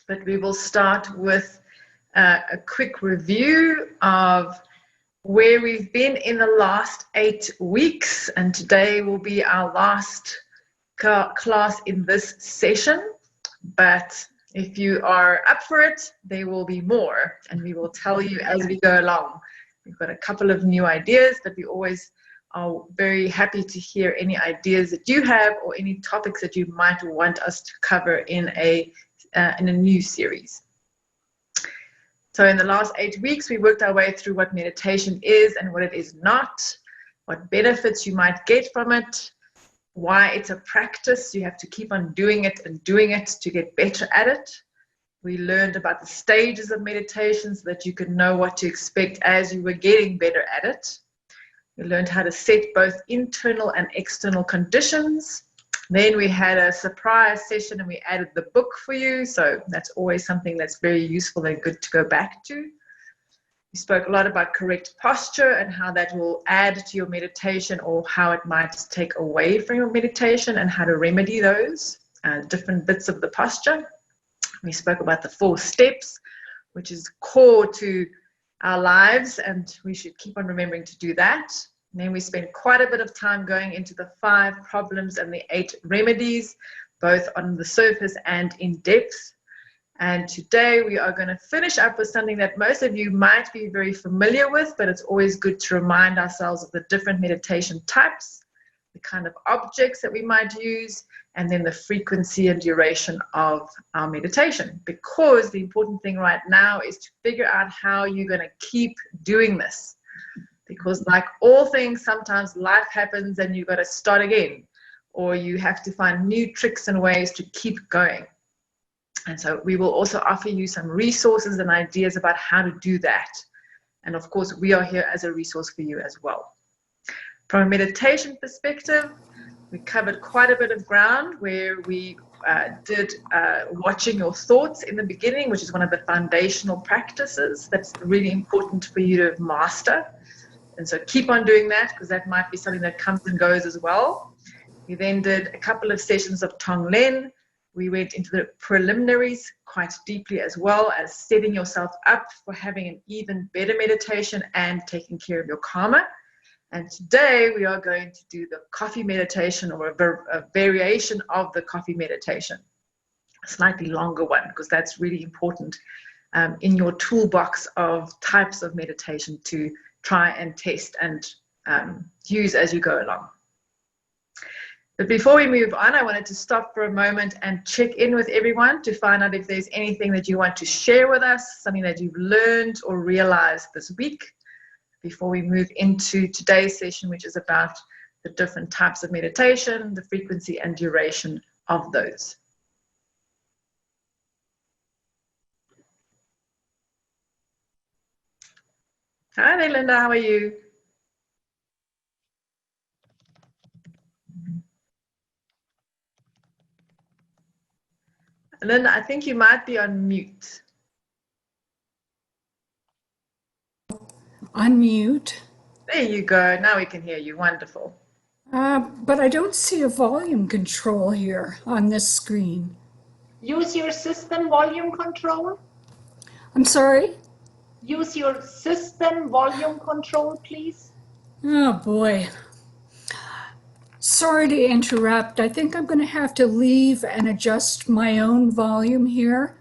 but we will start with a quick review of where we've been in the last 8 weeks, and today will be our last class in this session. But if you are up for it, there will be more, and we will tell you as we go along. We've got a couple of new ideas, but we always are very happy to hear any ideas that you have or any topics that you might want us to cover in a new series. So in the last 8 weeks, we worked our way through what meditation is and what it is not, what benefits you might get from it, why it's a practice. You have to keep on doing it and doing it to get better at it. We learned about the stages of meditation so that you could know what to expect as you were getting better at it. We learned how to set both internal and external conditions. Then we had a surprise session and we added the book for you. So that's always something that's very useful and good to go back to. We spoke a lot about correct posture and how that will add to your meditation or how it might take away from your meditation and how to remedy those different bits of the posture. We spoke about the 4 steps, which is core to our lives, and we should keep on remembering to do that. And then we spent quite a bit of time going into the 5 problems and the 8 remedies, both on the surface and in depth. And today we are going to finish up with something that most of you might be very familiar with, but it's always good to remind ourselves of the different meditation types, the kind of objects that we might use, and then the frequency and duration of our meditation. Because the important thing right now is to figure out how you're going to keep doing this. Because like all things, sometimes life happens and you've got to start again, or you have to find new tricks and ways to keep going. And so we will also offer you some resources and ideas about how to do that. And of course, we are here as a resource for you as well. From a meditation perspective, we covered quite a bit of ground where we did watching your thoughts in the beginning, which is one of the foundational practices that's really important for you to master. And so keep on doing that, because that might be something that comes and goes as well. We then did a couple of sessions of Tong. We went into the preliminaries quite deeply, as well as setting yourself up for having an even better meditation and taking care of your karma. And today we are going to do the coffee meditation, or a variation of the coffee meditation, a slightly longer one, because that's really important in your toolbox of types of meditation to try and test and use as you go along. But before we move on, I wanted to stop for a moment and check in with everyone to find out if there's anything that you want to share with us, something that you've learned or realized this week, before we move into today's session, which is about the different types of meditation, the frequency and duration of those. Hi there, Linda, how are you? Linda, I think you might be on mute. Unmute. There you go. Now we can hear you. Wonderful. But I don't see a volume control here on this screen. Use your system volume control. I'm sorry? Use your system volume control, please. Oh boy. Sorry to interrupt. I think I'm going to have to leave and adjust my own volume here,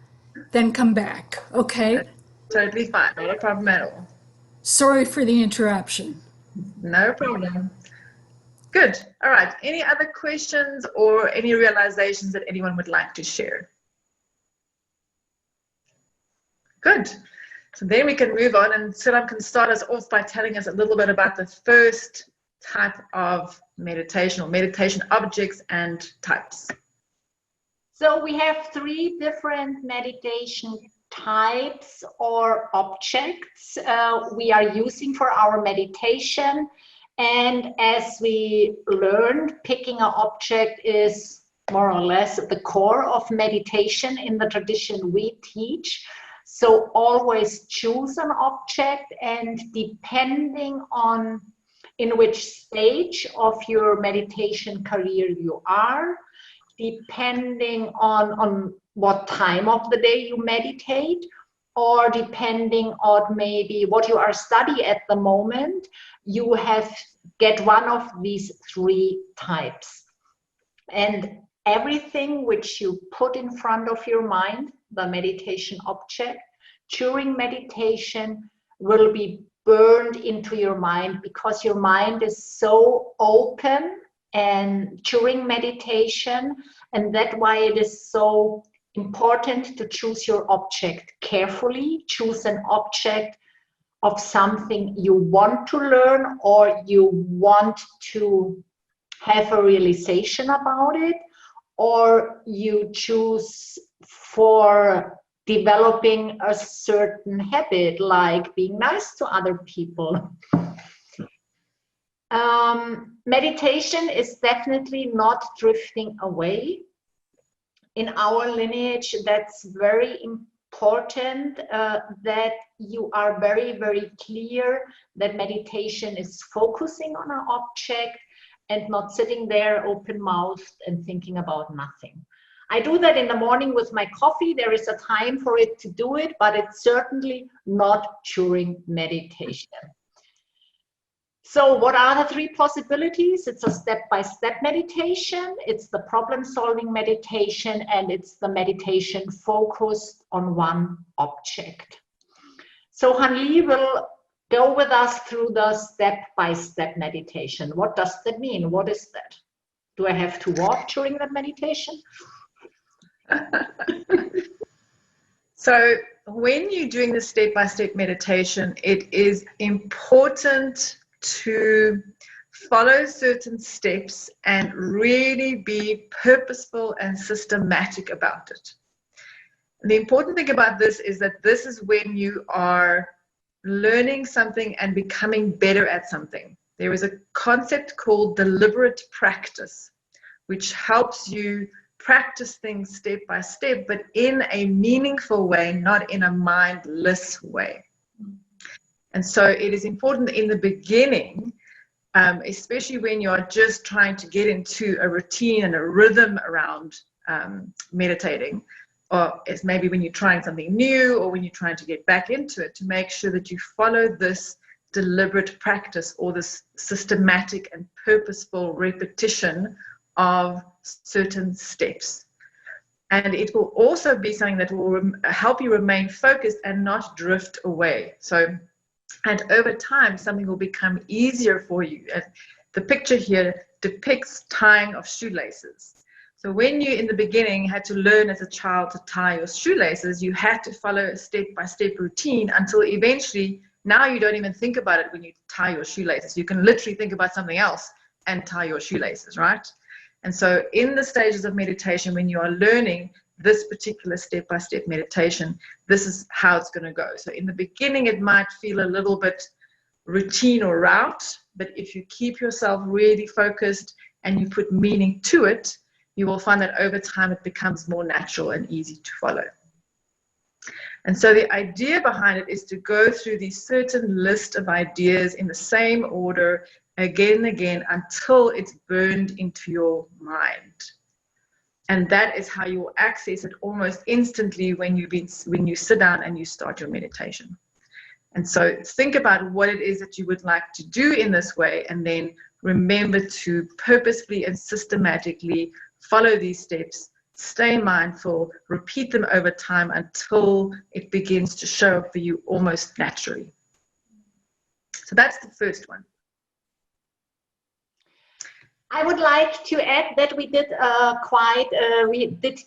then come back, okay? That's totally fine. Not a problem at all. Sorry for the interruption. No problem. Good. All right. Any other questions or any realizations that anyone would like to share? Good. So then we can move on, and Silam can start us off by telling us a little bit about the first type of meditation, or meditation objects and types. So we have 3 different meditation types or objects we are using for our meditation. And as we learned, picking an object is more or less at the core of meditation in the tradition we teach. So always choose an object, and depending on in which stage of your meditation career you are, depending on what time of the day you meditate, or depending on maybe what you are studying at the moment, you get one of these three types. And everything which you put in front of your mind, the meditation object, during meditation will be burned into your mind, because your mind is so open and during meditation, and that's why it is so important to choose your object carefully. Choose an object of something you want to learn, or you want to have a realization about it, or you choose for developing a certain habit, like being nice to other people. Meditation is definitely not drifting away. In our lineage, that's very important, that you are very, very clear that meditation is focusing on an object and not sitting there open-mouthed and thinking about nothing. I do that in the morning with my coffee. There is a time for it to do it, but it's certainly not during meditation. So what are the three possibilities? It's a step-by-step meditation, it's the problem-solving meditation, and it's the meditation focused on one object. So Han-Li will go with us through the step-by-step meditation. What does that mean? What is that? Do I have to walk during that meditation? So when you're doing the step-by-step meditation, it is important to follow certain steps and really be purposeful and systematic about it. And the important thing about this is that this is when you are learning something and becoming better at something. There is a concept called deliberate practice, which helps you practice things step by step, but in a meaningful way, not in a mindless way. And so it is important in the beginning, especially when you're just trying to get into a routine and a rhythm around meditating, or it's maybe when you're trying something new or when you're trying to get back into it, to make sure that you follow this deliberate practice or this systematic and purposeful repetition of certain steps. And it will also be something that will help you remain focused and not drift away. And over time, something will become easier for you. The picture here depicts tying of shoelaces. So when you, in the beginning, had to learn as a child to tie your shoelaces, you had to follow a step-by-step routine until eventually, now you don't even think about it when you tie your shoelaces. You can literally think about something else and tie your shoelaces, right? And so in the stages of meditation, when you are learning this particular step-by-step meditation, this is how it's going to go. So in the beginning, it might feel a little bit routine or route, but if you keep yourself really focused and you put meaning to it, you will find that over time it becomes more natural and easy to follow. And so the idea behind it is to go through these certain list of ideas in the same order again and again until it's burned into your mind. And that is how you will access it almost instantly when you sit down and you start your meditation. And so think about what it is that you would like to do in this way, and then remember to purposefully and systematically follow these steps, stay mindful, repeat them over time until it begins to show up for you almost naturally. So that's the first one. I would like to add that we did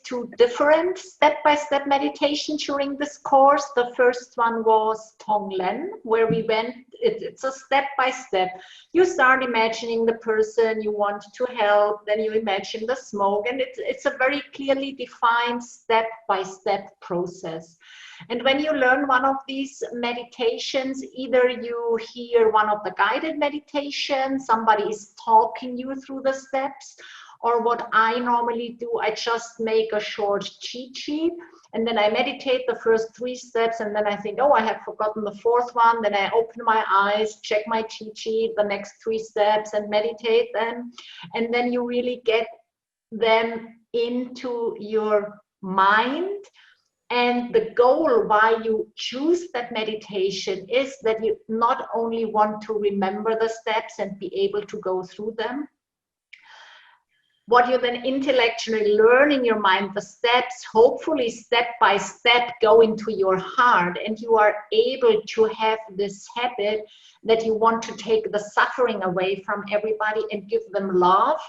two different step-by-step meditation during this course. The first one was Tong, where we went, it's a step-by-step. You start imagining the person you want to help, then you imagine the smoke, and it's a very clearly defined step-by-step process. And when you learn one of these meditations, either you hear one of the guided meditations, somebody is talking you through the steps, or what I normally do, I just make a short cheat sheet, and then I meditate the first 3 steps, and then I think, oh, I have forgotten the 4th one. Then I open my eyes, check my cheat sheet, the next 3 steps, and meditate them. And then you really get them into your mind. And the goal why you choose that meditation is that you not only want to remember the steps and be able to go through them, what you then intellectually learn in your mind, the steps, hopefully step by step, go into your heart, and you are able to have this habit that you want to take the suffering away from everybody and give them love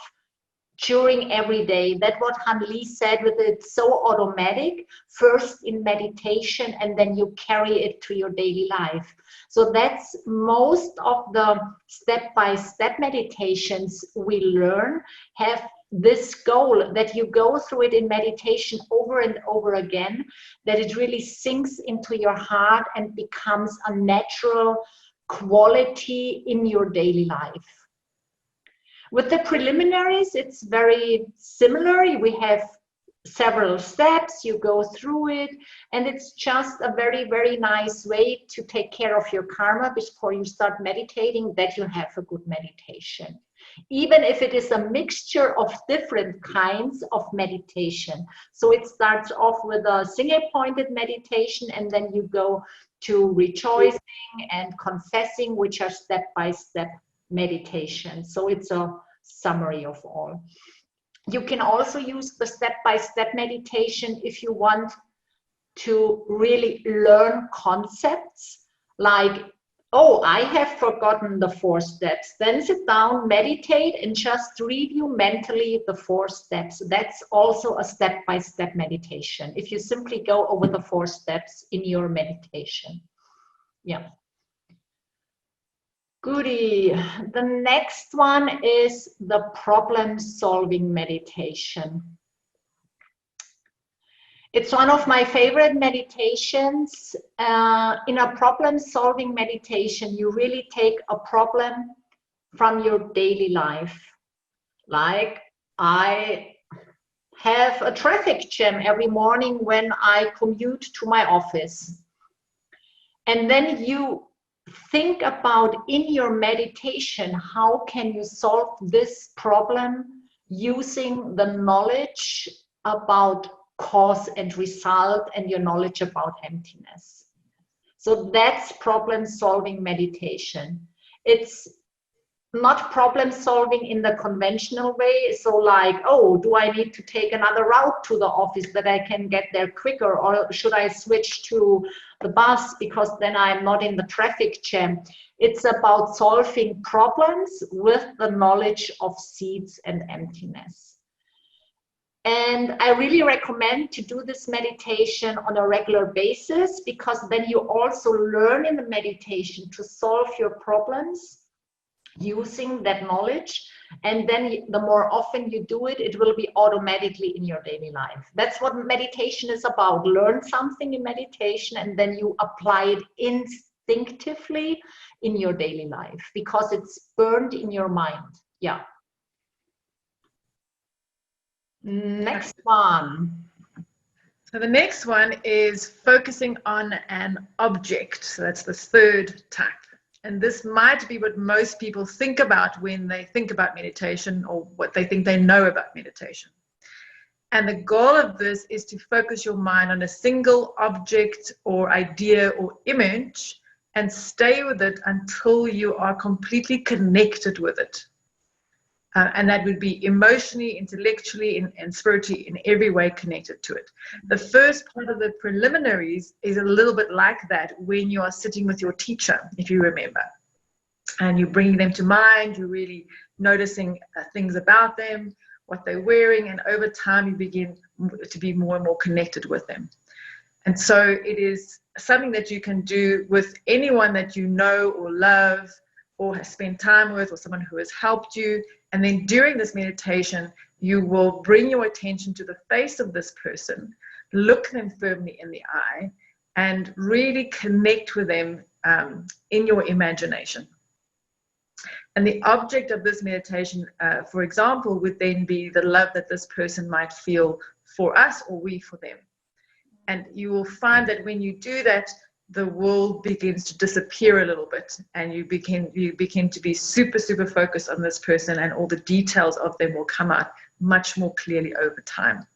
during every day. That's what Han Li said, with it's so automatic, first in meditation and then you carry it to your daily life. So that's most of the step-by-step meditations we learn have this goal, that you go through it in meditation over and over again, that it really sinks into your heart and becomes a natural quality in your daily life. With the preliminaries, it's very similar. We have several steps, you go through it, and it's just a very, very nice way to take care of your karma before you start meditating, that you have a good meditation. Even if it is a mixture of different kinds of meditation. So it starts off with a single-pointed meditation, and then you go to rejoicing and confessing, which are step-by-step meditation. So it's a summary of all. You can also use the step-by-step meditation if you want to really learn concepts like, oh, I have forgotten the 4 steps. Then sit down, meditate, and just review mentally the 4 steps. That's also a step-by-step meditation, if you simply go over the 4 steps in your meditation. Yeah. Goody. The next one is the problem-solving meditation. It's one of my favorite meditations. In a problem-solving meditation, you really take a problem from your daily life. Like, I have a traffic jam every morning when I commute to my office. And then you think about in your meditation, how can you solve this problem using the knowledge about cause and result and your knowledge about emptiness. So that's problem-solving meditation. It's not problem-solving in the conventional way. So like, oh, do I need to take another route to the office that I can get there quicker? Or should I switch to the bus because then I'm not in the traffic jam? It's about solving problems with the knowledge of seeds and emptiness. And I really recommend to do this meditation on a regular basis, because then you also learn in the meditation to solve your problems using that knowledge. And then the more often you do it, it will be automatically in your daily life. That's what meditation is about. Learn something in meditation and then you apply it instinctively in your daily life because it's burned in your mind. Yeah. Next one. So the next one is focusing on an object. So that's the third type. And this might be what most people think about when they think about meditation, or what they think they know about meditation. And the goal of this is to focus your mind on a single object or idea or image and stay with it until you are completely connected with it. And that would be emotionally, intellectually, and spiritually, in every way connected to it. The first part of the preliminaries is a little bit like that when you are sitting with your teacher, if you remember. And you're bringing them to mind, you're really noticing things about them, what they're wearing, and over time you begin to be more and more connected with them. And so it is something that you can do with anyone that you know or love or has spent time with, or someone who has helped you. And then during this meditation, you will bring your attention to the face of this person, look them firmly in the eye, and really connect with them in your imagination. And the object of this meditation, for example, would then be the love that this person might feel for us, or we for them. And you will find that when you do that, the world begins to disappear a little bit, and you begin to be super, super focused on this person, and all the details of them will come out much more clearly over time.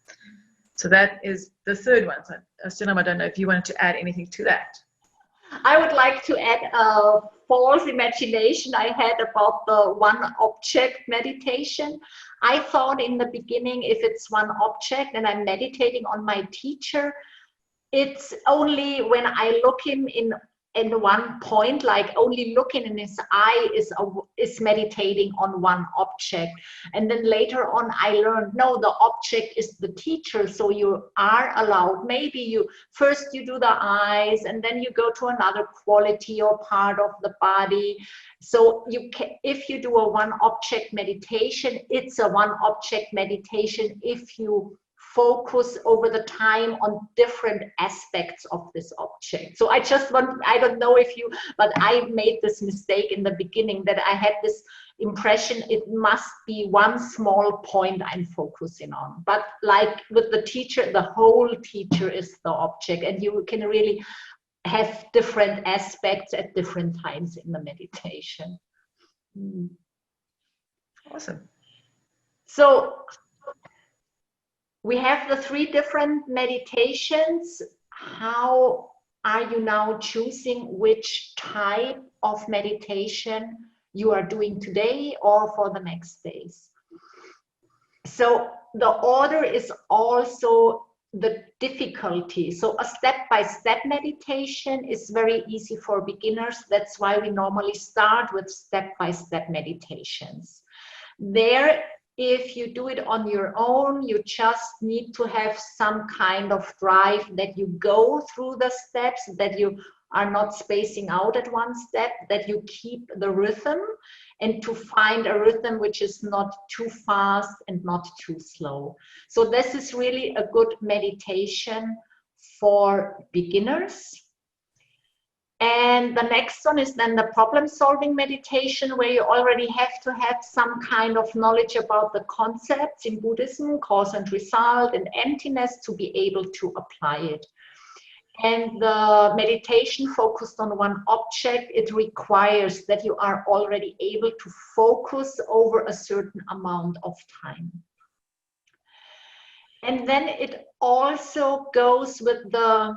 So that is the third one. So, Sunam, I don't know if you wanted to add anything to that. I would like to add a false imagination I had about the one object meditation. I thought in the beginning, if it's one object and I'm meditating on my teacher, it's only when I look him in one point, like only looking in his eye is meditating on one object. And then later on I learned, no, the object is the teacher. So you are allowed, maybe you first you do the eyes and then you go to another quality or part of the body. So you can, if you do a one object meditation, it's a one object meditation if you focus over the time on different aspects of this object. So I don't know if you, but I made this mistake in the beginning that I had this impression it must be one small point I'm focusing on. But like with the teacher, the whole teacher is the object, and you can really have different aspects at different times in the meditation. Awesome. So we have the 3 different meditations. How are you now choosing which type of meditation you are doing today or for the next days? So the order is also the difficulty. So a step-by-step meditation is very easy for beginners. That's why we normally start with step-by-step meditations. There, if you do it on your own, you just need to have some kind of drive that you go through the steps, that you are not spacing out at one step, that you keep the rhythm, and to find a rhythm which is not too fast and not too slow. So this is really a good meditation for beginners. And the next one is then the problem-solving meditation, where you already have to have some kind of knowledge about the concepts in Buddhism, cause and result and emptiness, to be able to apply it. And the meditation focused on one object, it requires that you are already able to focus over a certain amount of time. And then it also goes with the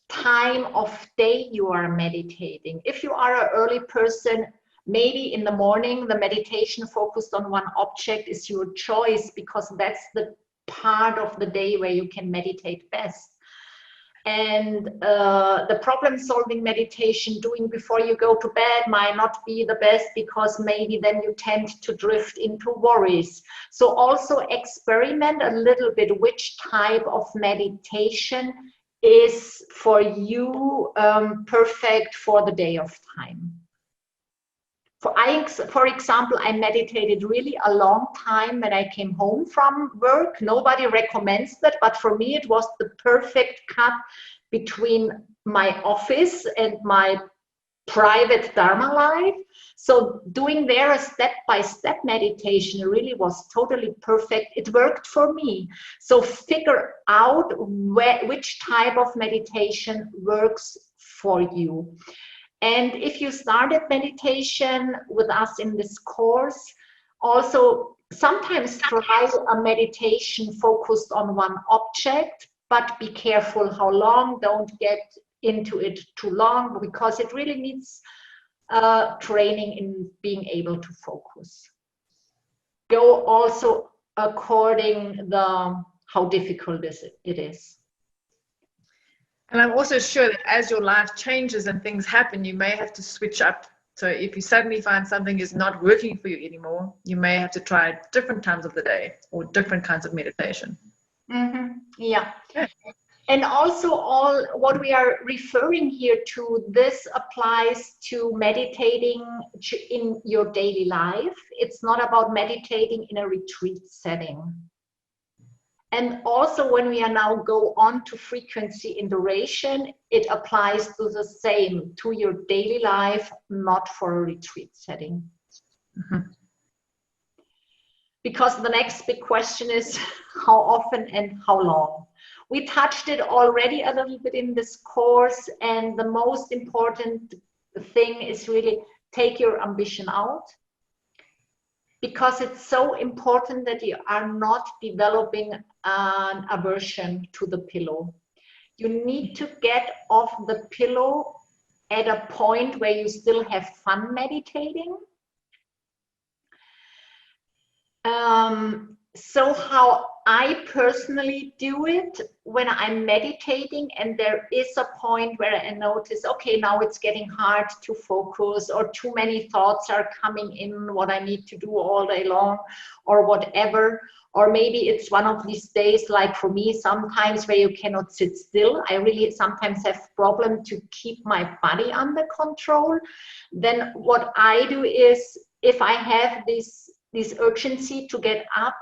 time of day you are meditating. If you are an early person, maybe in the morning the meditation focused on one object is your choice, because that's the part of the day where you can meditate best. And the problem-solving meditation doing before you go to bed might not be the best, because maybe then you tend to drift into worries. So also experiment a little bit which type of meditation is for you perfect for the day of time. For example, I meditated really a long time when I came home from work. Nobody recommends that, but for me it was the perfect cut between my office and my private Dharma life. So doing there a step-by-step meditation really was totally perfect. It worked for me. So figure out which type of meditation works for you. And if you started meditation with us in this course, also sometimes try a meditation focused on one object, but be careful how long. Don't get into it too long, because it really needs training in being able to focus. Go also according how difficult it is. And I'm also sure that as your life changes and things happen, you may have to switch up. So if you suddenly find something is not working for you anymore, you may have to try different times of the day or different kinds of meditation. Mm-hmm. Yeah. And also all what we are referring here to, this applies to meditating in your daily life. It's not about meditating in a retreat setting. And also when we are now go on to frequency in duration, it applies to the same, to your daily life, not for a retreat setting. Mm-hmm. Because the next big question is how often and how long. We touched it already a little bit in this course, and the most important thing is really take your ambition out. because it's so important that you are not developing an aversion to the pillow. You need to get off the pillow at a point where you still have fun meditating. So how I personally do it when I'm meditating and there is a point where I notice, okay, now it's getting hard to focus, or too many thoughts are coming in, what I need to do all day long or whatever. Or maybe it's one of these days, like for me, sometimes where you cannot sit still. I really sometimes have problem to keep my body under control. Then what I do is, if I have this urgency to get up,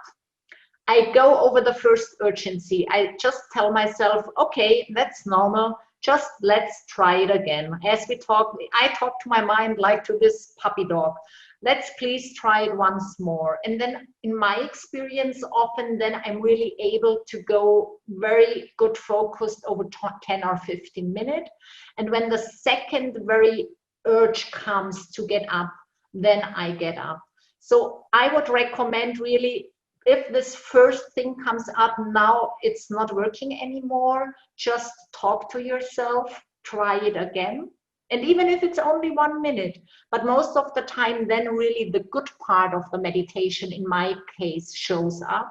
I go over the first urgency. I just tell myself, okay, that's normal. Just let's try it again. As we talk, I talk to my mind like to this puppy dog. Let's please try it once more. And then in my experience, often then I'm really able to go very good focused over 10 or 15 minutes. And when the second very urge comes to get up, then I get up. So I would recommend really, if this first thing comes up, now it's not working anymore, just talk to yourself, try it again. And even if it's only 1 minute, but most of the time, then really the good part of the meditation, in my case, shows up.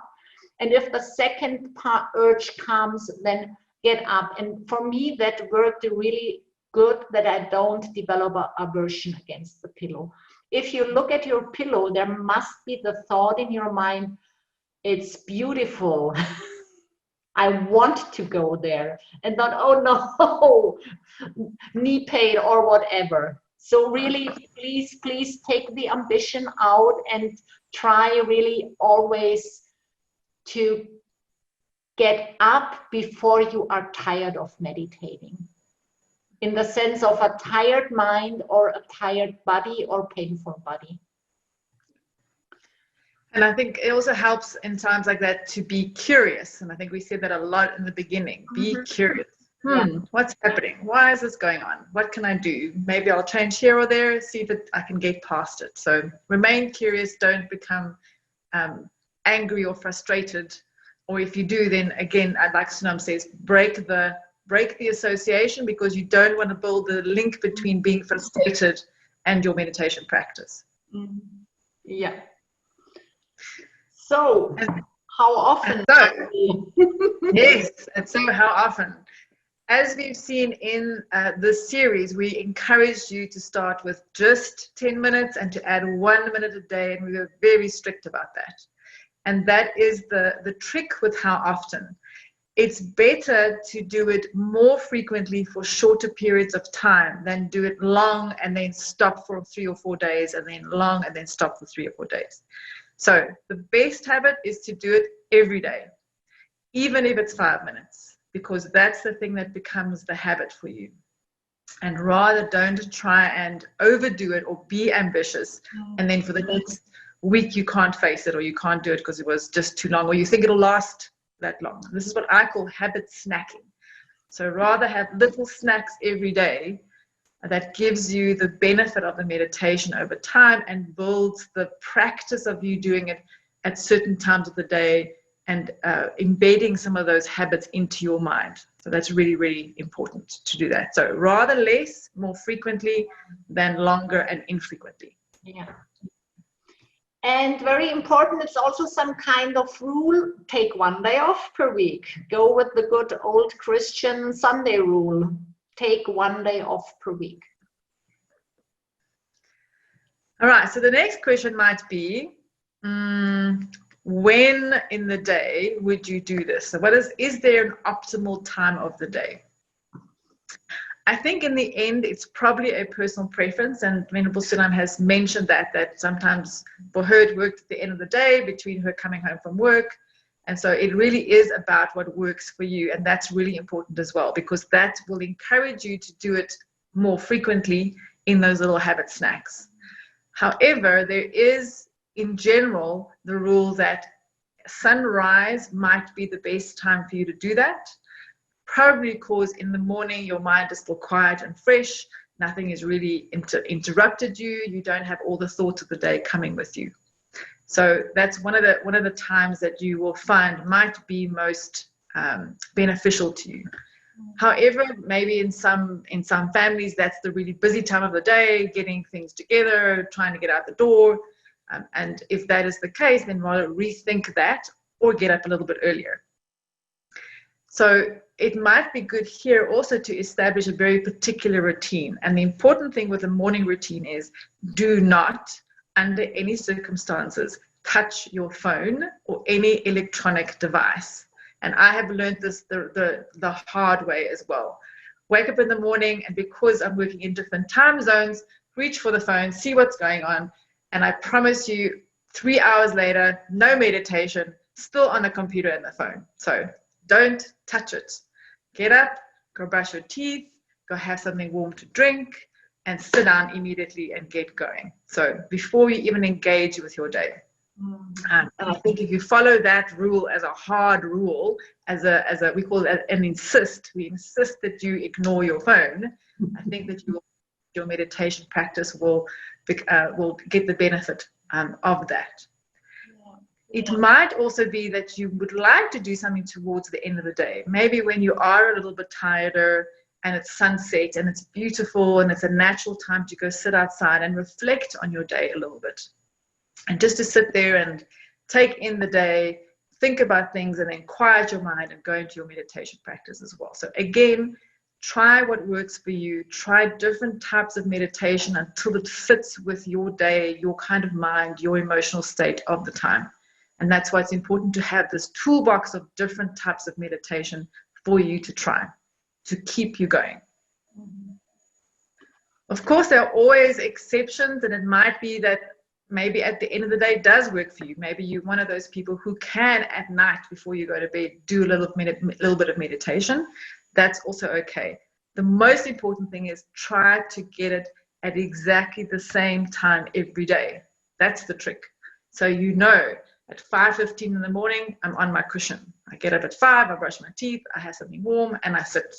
And if the second part urge comes, then get up. And for me, that worked really good, that I don't develop an aversion against the pillow. If you look at your pillow, there must be the thought in your mind, it's beautiful. I want to go there, and not, oh no, knee pain or whatever. So really, please take the ambition out and try really always to get up before you are tired of meditating, in the sense of a tired mind or a tired body or painful body. And I think it also helps in times like that to be curious. And I think we said that a lot in the beginning. Be curious. What's happening? Why is this going on? What can I do? Maybe I'll change here or there, see if I can get past it. So remain curious. Don't become angry or frustrated. Or if you do, then again, like Sunam says, break the association, because you don't want to build the link between being frustrated and your meditation practice. Yeah. So, how often? Yes, and so how often? As we've seen in this series, we encouraged you to start with just 10 minutes and to add 1 minute a day, and we were very strict about that. And that is the trick with how often. It's better to do it more frequently for shorter periods of time than do it long and then stop for 3 or 4 days, and then long and then stop for 3 or 4 days. So the best habit is to do it every day, even if it's 5 minutes, because that's the thing that becomes the habit for you. And rather don't try and overdo it or be ambitious, and then for the next week you can't face it, or you can't do it because it was just too long, or you think it'll last that long. This is what I call habit snacking. So rather have little snacks every day that gives you the benefit of the meditation over time and builds the practice of you doing it at certain times of the day, and embedding some of those habits into your mind. So that's really, really important to do that. So rather less, more frequently, than longer and infrequently. Yeah. And very important, it's also some kind of rule. Take 1 day off per week. Go with the good old Christian Sunday rule. Take 1 day off per week. All right, so the next question might be, when in the day would you do this? So is there an optimal time of the day? I think in the end, it's probably a personal preference, and Venerable Sunam has mentioned that sometimes for her it worked at the end of the day between her coming home from work. And so it really is about what works for you, and that's really important as well, because that will encourage you to do it more frequently in those little habit snacks. However, there is, in general, the rule that sunrise might be the best time for you to do that. Probably because in the morning your mind is still quiet and fresh, nothing has really interrupted you, you don't have all the thoughts of the day coming with you. So that's one of the times that you will find might be most beneficial to you. However, maybe in some families, that's the really busy time of the day, getting things together, trying to get out the door. And if that is the case, then rather rethink that or get up a little bit earlier. So it might be good here also to establish a very particular routine. And the important thing with a morning routine is do not, under any circumstances, touch your phone or any electronic device. And I have learned this the hard way as well. Wake up in the morning, and because I'm working in different time zones, reach for the phone, see what's going on. And I promise you, 3 hours later, no meditation, still on the computer and the phone. So don't touch it. Get up, go brush your teeth, go have something warm to drink, and sit down immediately and get going. So before you even engage with your day. And I think if you follow that rule as a hard rule, as a we call it an insist, we insist that you ignore your phone, I think that your meditation practice will get the benefit of that. It might also be that you would like to do something towards the end of the day. Maybe when you are a little bit tireder and it's sunset and it's beautiful and it's a natural time to go sit outside and reflect on your day a little bit. And just to sit there and take in the day, think about things, and then quiet your mind and go into your meditation practice as well. So again, try what works for you. Try different types of meditation until it fits with your day, your kind of mind, your emotional state of the time. And that's why it's important to have this toolbox of different types of meditation for you to try, to keep you going. Of course, there are always exceptions, and it might be that maybe at the end of the day it does work for you. Maybe you're one of those people who can at night before you go to bed do a little bit of meditation. That's also okay. The most important thing is try to get it at exactly the same time every day. That's the trick. So you know, at 5:15 in the morning, I'm on my cushion. I get up at 5, I brush my teeth, I have something warm, and I sit.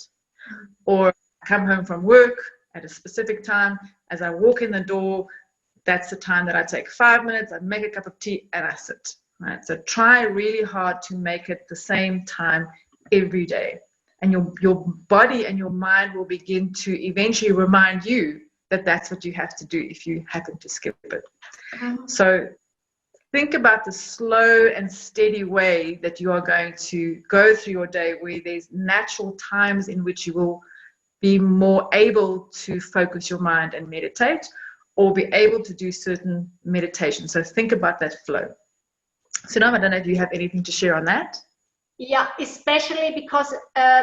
Or I come home from work at a specific time. As I walk in the door, that's the time that I take 5 minutes, I make a cup of tea, and I sit. Right? So try really hard to make it the same time every day. And your body and your mind will begin to eventually remind you that that's what you have to do if you happen to skip it. So think about the slow and steady way that you are going to go through your day, where there's natural times in which you will be more able to focus your mind and meditate, or be able to do certain meditation. So think about that flow. So now I don't know if you have anything to share on that. Yeah, especially because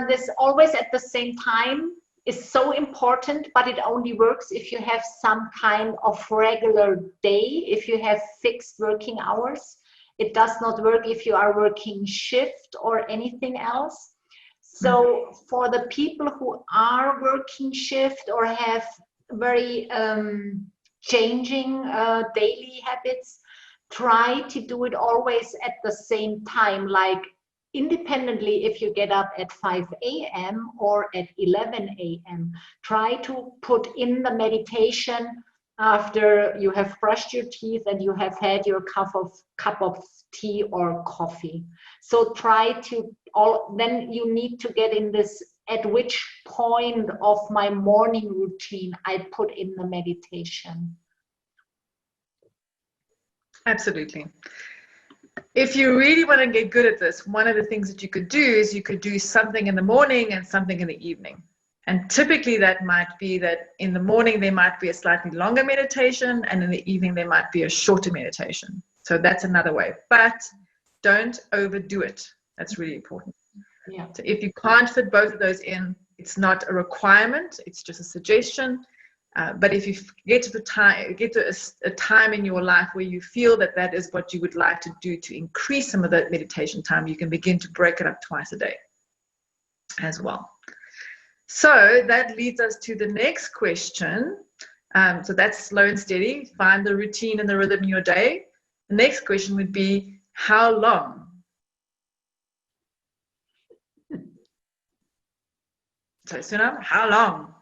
this always at the same time is so important, but it only works if you have some kind of regular day, if you have fixed working hours. It does not work if you are working shift or anything else. So for the people who are working shift or have very changing daily habits, try to do it always at the same time, like independently. If you get up at 5 a.m. or at 11 a.m., try to put in the meditation after you have brushed your teeth and you have had your cup of tea or coffee. So try to then you need to get in this, at which point of my morning routine I put in the meditation. Absolutely. If you really want to get good at this, one of the things that you could do is you could do something in the morning and something in the evening. And typically that might be that in the morning there might be a slightly longer meditation, and in the evening there might be a shorter meditation. So that's another way. But don't overdo it. That's really important. Yeah. So if you can't fit both of those in, it's not a requirement, it's just a suggestion. But if you get to a time in your life where you feel that that is what you would like to do to increase some of that meditation time, you can begin to break it up twice a day as well. So that leads us to the next question. So that's slow and steady. Find the routine and the rhythm in your day. The next question would be, how long? So Sunam, how long?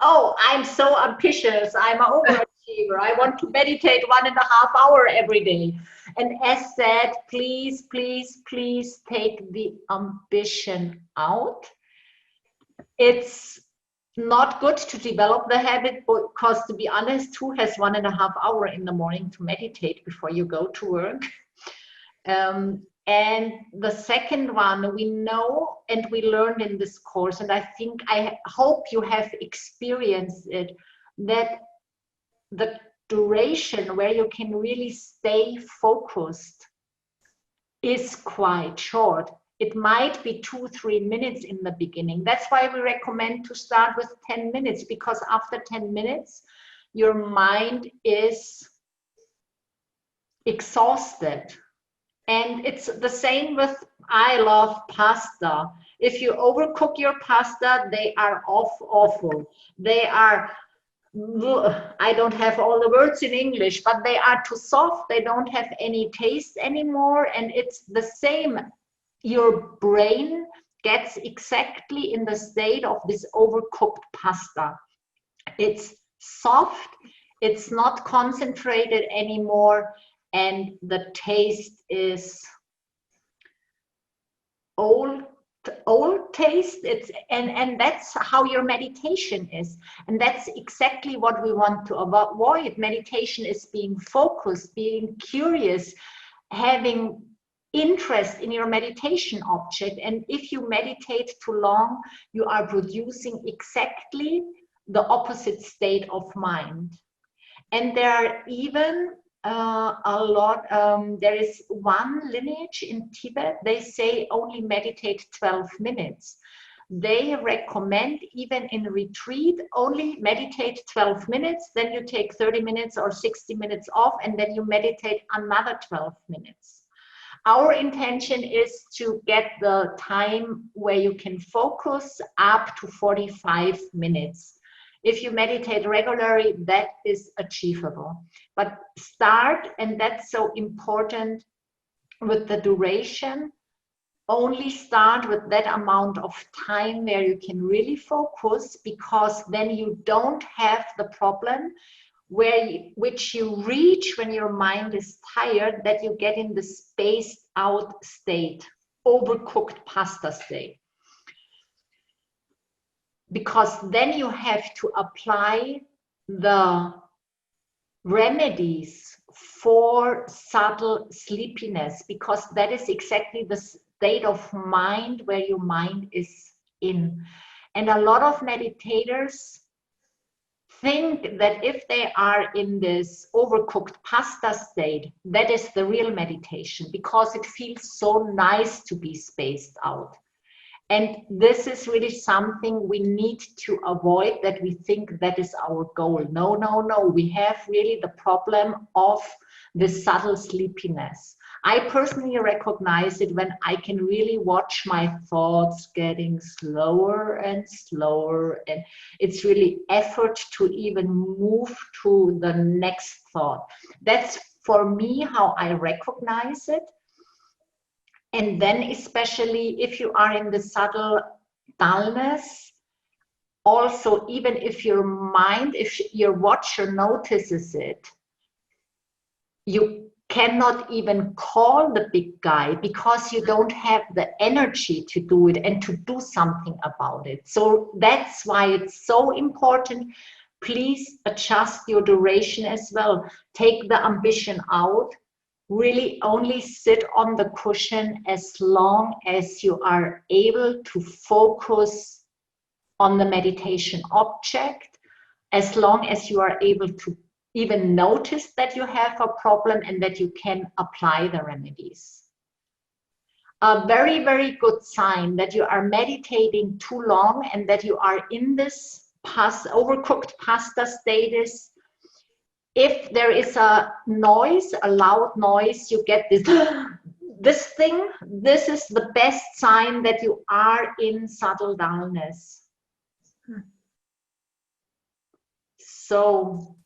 Oh, I'm so ambitious. I'm an overachiever. achiever. I want to meditate 1.5 hours every day. And as said, please, please, please take the ambition out. It's not good to develop the habit because, to be honest, who has 1.5 hours in the morning to meditate before you go to work? And the second one, we know and we learned in this course, and I hope you have experienced it, that the duration where you can really stay focused is quite short. It might be 2-3 minutes in the beginning. That's why we recommend to start with 10 minutes, because after 10 minutes, your mind is exhausted. And it's the same with, I love pasta. If you overcook your pasta, they are awful. They are, I don't have all the words in English, but they are too soft. They don't have any taste anymore. And it's the same. Your brain gets exactly in the state of this overcooked pasta. It's soft. It's not concentrated anymore. And the taste is old taste. And that's how your meditation is. And that's exactly what we want to avoid. Meditation is being focused, being curious, having interest in your meditation object. And if you meditate too long, you are producing exactly the opposite state of mind. And there are even there is one lineage in Tibet, they say only meditate 12 minutes. They recommend, even in retreat, only meditate 12 minutes, then you take 30 minutes or 60 minutes off, and then you meditate another 12 minutes. Our intention is to get the time where you can focus up to 45 minutes. If you meditate regularly, that is achievable. But start, and that's so important, with the duration. Only start with that amount of time where you can really focus, because then you don't have the problem which you reach when your mind is tired, that you get in the spaced out state, overcooked pasta state. Because then you have to apply the remedies for subtle sleepiness, because that is exactly the state of mind where your mind is in. And a lot of meditators think that if they are in this overcooked pasta state, that is the real meditation, because it feels so nice to be spaced out. And this is really something we need to avoid, that we think that is our goal. No, no, no. We have really the problem of the subtle sleepiness. I personally recognize it when I can really watch my thoughts getting slower and slower. And it's really effort to even move to the next thought. That's for me how I recognize it. And then especially if you are in the subtle dullness, also even if your mind, if your watcher notices it, you cannot even call the big guy, because you don't have the energy to do it and to do something about it. So that's why it's so important. Please adjust your duration as well. Take the ambition out. Really only sit on the cushion as long as you are able to focus on the meditation object, as long as you are able to even notice that you have a problem and that you can apply the remedies. A very, very good sign that you are meditating too long and that you are in this overcooked pasta status. If there is a noise, a loud noise, you get this thing, this is the best sign that you are in subtle dullness. So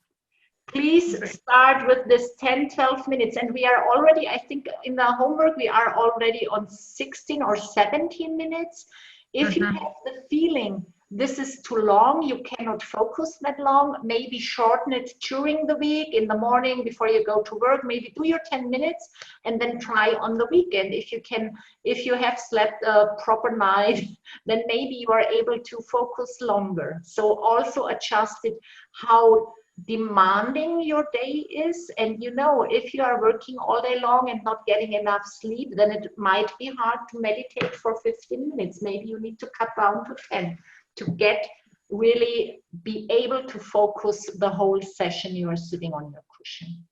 please start with this 10-12 minutes. And we are already, I think in the homework, we are already on 16 or 17 minutes. If you have the feeling this is too long, you cannot focus that long, maybe shorten it during the week, in the morning before you go to work, maybe do your 10 minutes and then try on the weekend. If you can, if you have slept a proper night, then maybe you are able to focus longer. So also adjust it how demanding your day is. And you know, if you are working all day long and not getting enough sleep, then it might be hard to meditate for 15 minutes. Maybe you need to cut down to 10 to get really be able to focus the whole session you are sitting on your cushion.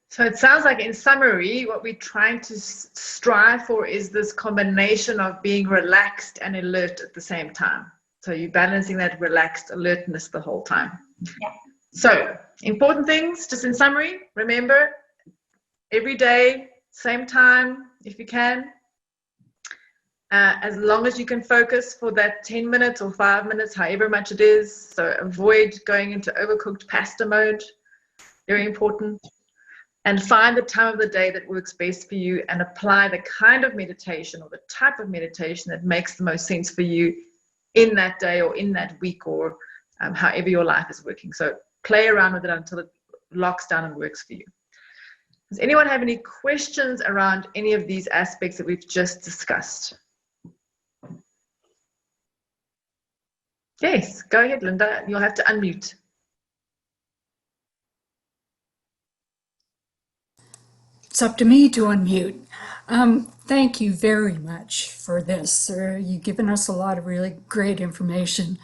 So it sounds like, in summary, what we're trying to strive for is this combination of being relaxed and alert at the same time. So you're balancing that relaxed alertness the whole time. Yeah. So important things, just in summary, remember, every day, same time, if you can. As long as you can focus for that 10 minutes or 5 minutes, however much it is. So avoid going into overcooked pasta mode. Very important. And find the time of the day that works best for you and apply the kind of meditation or the type of meditation that makes the most sense for you in that day or in that week, or however your life is working. So play around with it until it locks down and works for you. Does anyone have any questions around any of these aspects that we've just discussed? Yes, go ahead, Linda. You'll have to unmute. It's up to me to unmute. Thank you very much for this. You've given us a lot of really great information.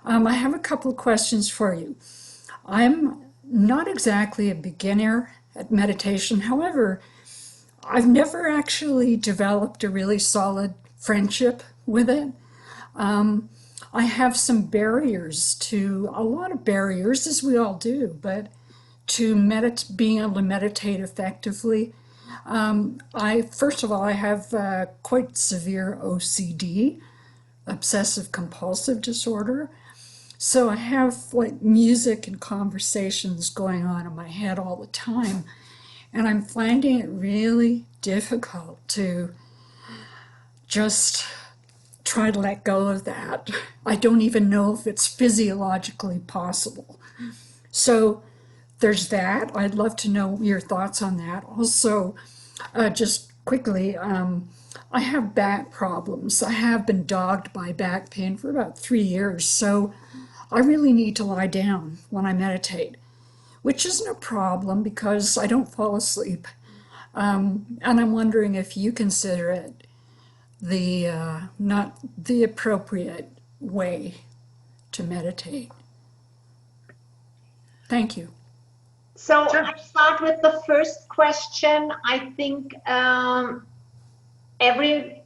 I have a couple of questions for you. I'm not exactly a beginner at meditation. However, I've never actually developed a really solid friendship with it. I have some barriers to, a lot of barriers, as we all do, but to being able to meditate effectively. First of all, I have quite severe OCD, obsessive compulsive disorder. So I have like music and conversations going on in my head all the time. And I'm finding it really difficult to just try to let go of that. I don't even know if it's physiologically possible. So there's that. I'd love to know your thoughts on that. Also, just quickly, I have back problems. I have been dogged by back pain for about 3 years. So I really need to lie down when I meditate, which isn't a problem because I don't fall asleep. And I'm wondering if you consider it not the appropriate way to meditate. Thank you. So I start with the first question. I think every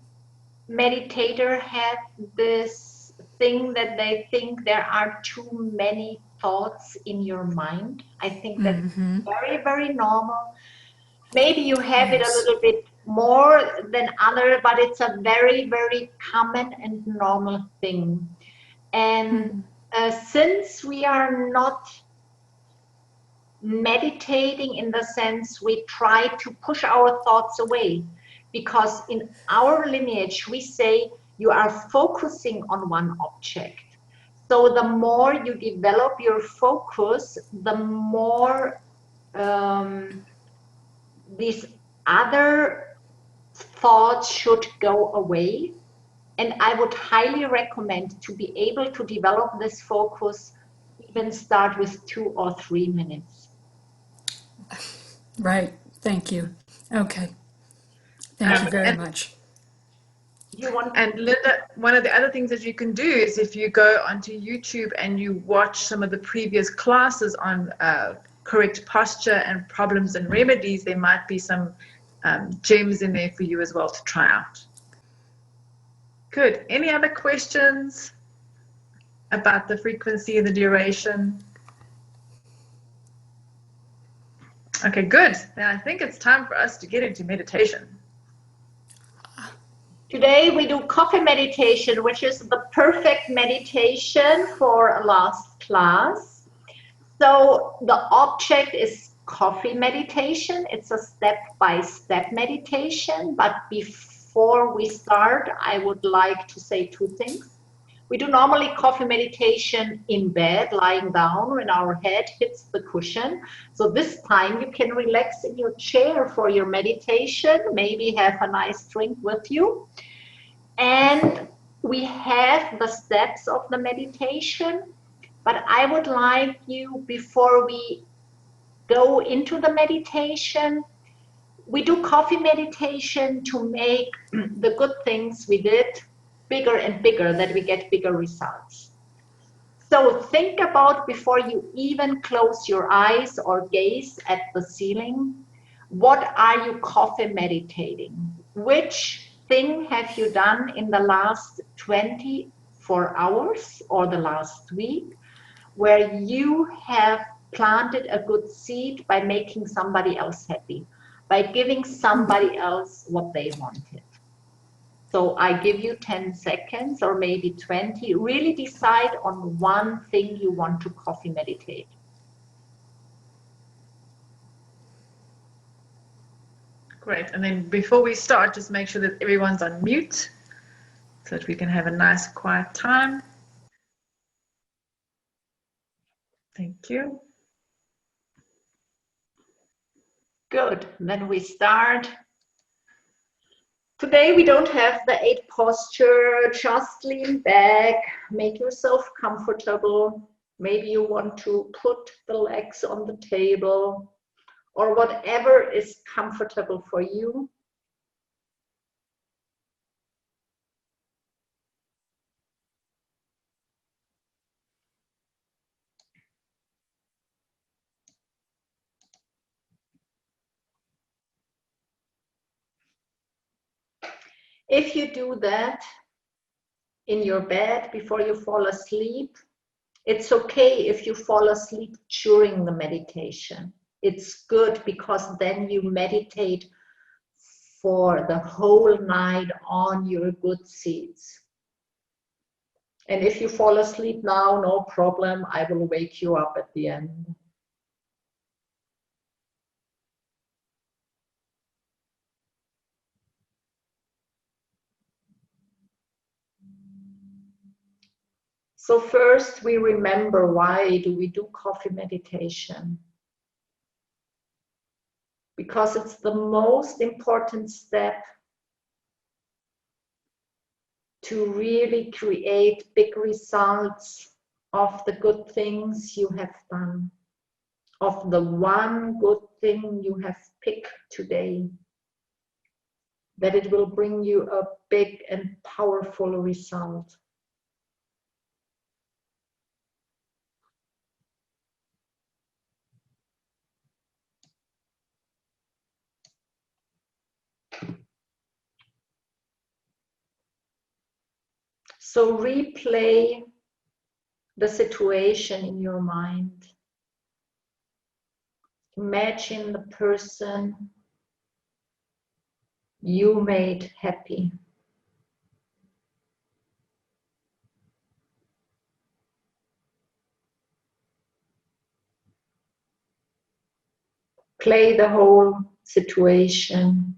meditator has this thing that they think there are too many thoughts in your mind. I think that's very, very normal. Maybe you have it a little bit more than other, but it's a very, very common and normal thing. And since we are not meditating in the sense we try to push our thoughts away, because in our lineage we say you are focusing on one object. So the more you develop your focus, the more these other thoughts should go away. And I would highly recommend, to be able to develop this focus, even start with 2 or 3 minutes. Right. Thank you. Okay. Thank you very much. And Linda, one of the other things that you can do is, if you go onto YouTube and you watch some of the previous classes on correct posture and problems and remedies, there might be some gems in there for you as well to try out. Good. Any other questions about the frequency and the duration? Okay, good. Then I think it's time for us to get into meditation. Today we do coffee meditation, which is the perfect meditation for a last class. So the object is coffee meditation. It's a step-by-step meditation. But before we start, I would like to say 2 things. We do normally coffee meditation in bed, lying down when our head hits the cushion. So this time you can relax in your chair for your meditation, maybe have a nice drink with you. And we have the steps of the meditation, but I would like you, before we go into the meditation, we do coffee meditation to make the good things we did bigger and bigger, that we get bigger results. So think about, before you even close your eyes or gaze at the ceiling, what are you coffee meditating? Which thing have you done in the last 24 hours or the last week where you have planted a good seed by making somebody else happy, by giving somebody else what they wanted? So I give you 10 seconds or maybe 20. Really decide on one thing you want to coffee meditate. Great. And then before we start, just make sure that everyone's on mute so that we can have a nice quiet time. Thank you. Good. Then we start. Today we don't have the 8 posture. Just lean back, make yourself comfortable. Maybe you want to put the legs on the table or whatever is comfortable for you. If you do that in your bed before you fall asleep, it's okay if you fall asleep during the meditation. It's good because then you meditate for the whole night on your good seeds. And if you fall asleep now, no problem, I will wake you up at the end. So first we remember, why do we do coffee meditation? Because it's the most important step to really create big results of the good things you have done, of the one good thing you have picked today, that it will bring you a big and powerful result. So replay the situation in your mind. Imagine the person you made happy. Play the whole situation,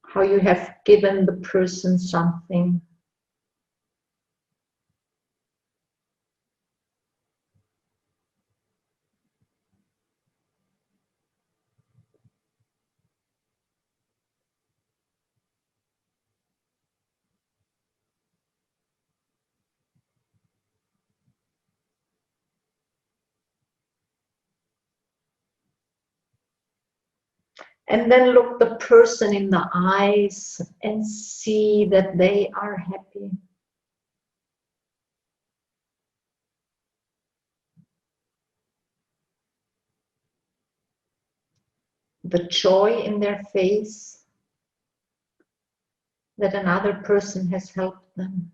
how you have given the person something. And then look the person in the eyes and see that they are happy. The joy in their face that another person has helped them.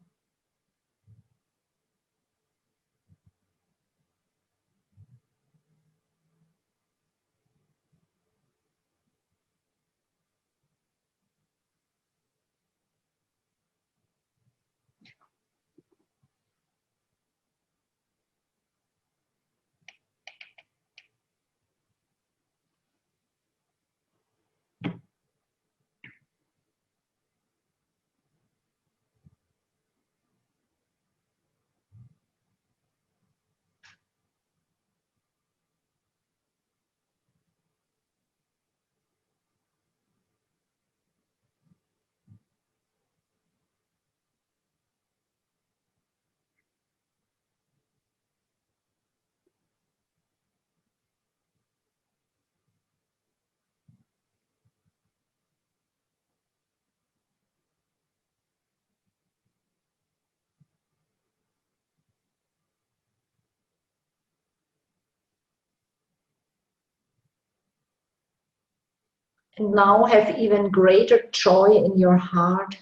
And now have even greater joy in your heart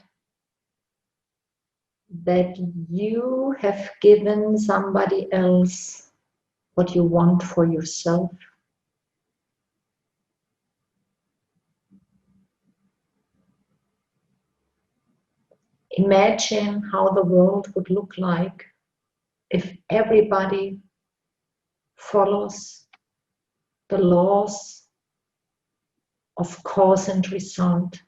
that you have given somebody else what you want for yourself. Imagine how the world would look like if everybody follows the laws of cause and result.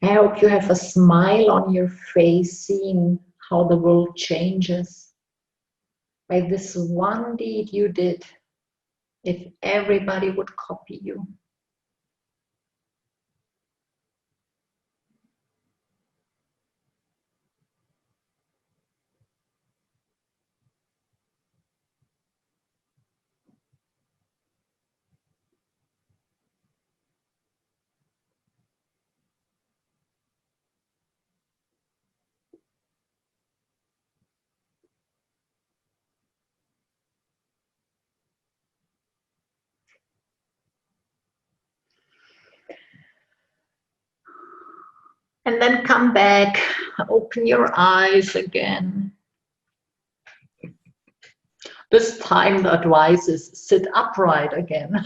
I hope you have a smile on your face seeing how the world changes by this one deed you did, if everybody would copy you. And then come back, open your eyes again. This time the advice is sit upright again.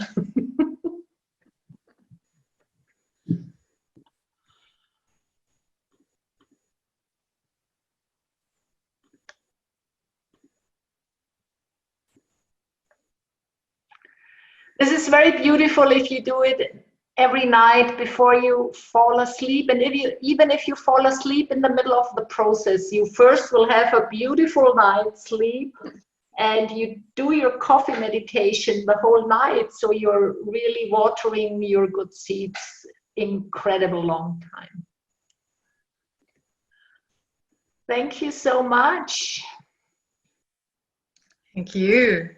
This is very beautiful if you do it every night before you fall asleep. And even if you fall asleep in the middle of the process, you first will have a beautiful night's sleep and you do your coffee meditation the whole night. So you're really watering your good seeds incredible long time. Thank you so much. Thank you.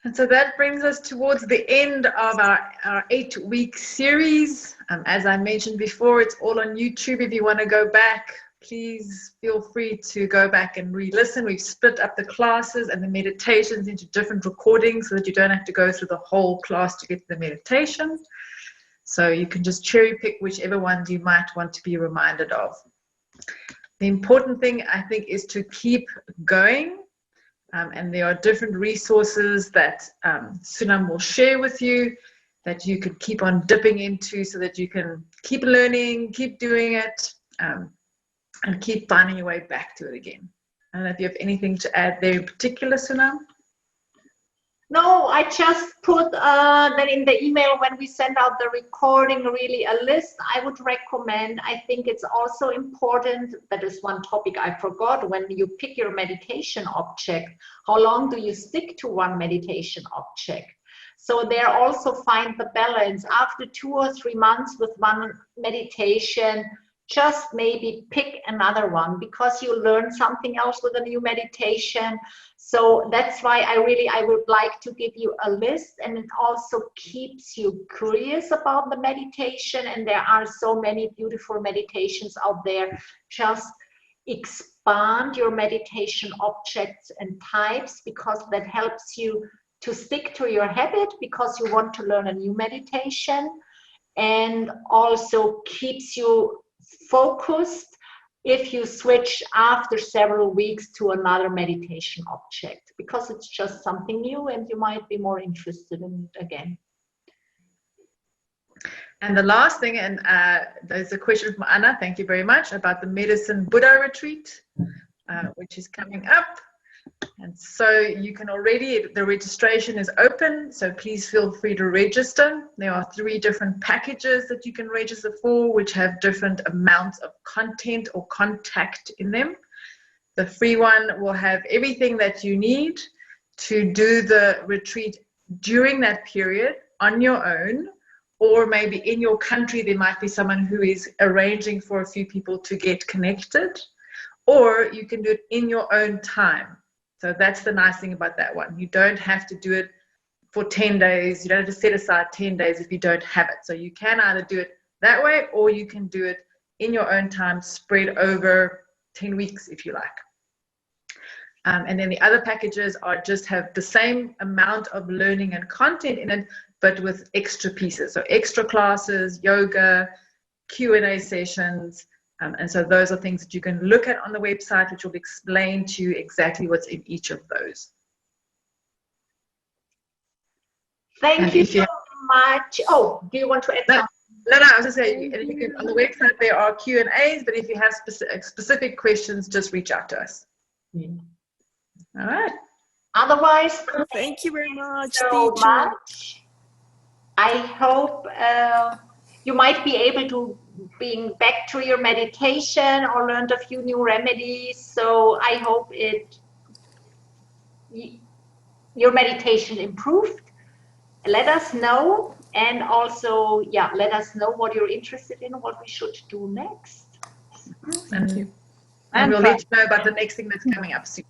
And so that brings us towards the end of our 8-week series. As I mentioned before, it's all on YouTube. If you want to go back, please feel free to go back and re-listen. We've split up the classes and the meditations into different recordings so that you don't have to go through the whole class to get to the meditation. So you can just cherry pick whichever ones you might want to be reminded of. The important thing, I think, is to keep going. And there are different resources that Sunam will share with you that you could keep on dipping into so that you can keep learning, keep doing it, and keep finding your way back to it again. I don't know if you have anything to add there in particular, Sunam? No, I just put that in the email when we send out the recording, really a list I would recommend. I think it's also important, that is one topic I forgot, when you pick your meditation object, how long do you stick to one meditation object? So there also find the balance. After 2 or 3 months with one meditation, just maybe pick another one because you learn something else with a new meditation. So that's why I would like to give you a list, and it also keeps you curious about the meditation. And there are so many beautiful meditations out there. Just expand your meditation objects and types, because that helps you to stick to your habit because you want to learn a new meditation, and also keeps you focused if you switch after several weeks to another meditation object, because it's just something new and you might be more interested in it again. And the last thing, and there's a question from Anna, thank you very much, about the Medicine Buddha retreat, which is coming up. And so you can already, the registration is open, so please feel free to register. There are 3 different packages that you can register for, which have different amounts of content or contact in them. The free one will have everything that you need to do the retreat during that period on your own, or maybe in your country there might be someone who is arranging for a few people to get connected, or you can do it in your own time. So that's the nice thing about that one. You don't have to do it for 10 days. You don't have to set aside 10 days if you don't have it. So you can either do it that way, or you can do it in your own time, spread over 10 weeks if you like. And then the other packages are just have the same amount of learning and content in it, but with extra pieces. So extra classes, yoga, Q&A sessions. And so those are things that you can look at on the website, which will explain to you exactly what's in each of those. Thank you so much. Oh, do you want to add something? No, I was just saying, on the website there are Q&As, but if you have specific questions, just reach out to us. All right. Otherwise, thank you very much, so teacher. much. I hope you might be able to bring back to your meditation or learned a few new remedies. So I hope your meditation improved. Let us know, and also, yeah, let us know what you're interested in, what we should do next. Thank you. And we'll let you know about the next thing that's coming up soon.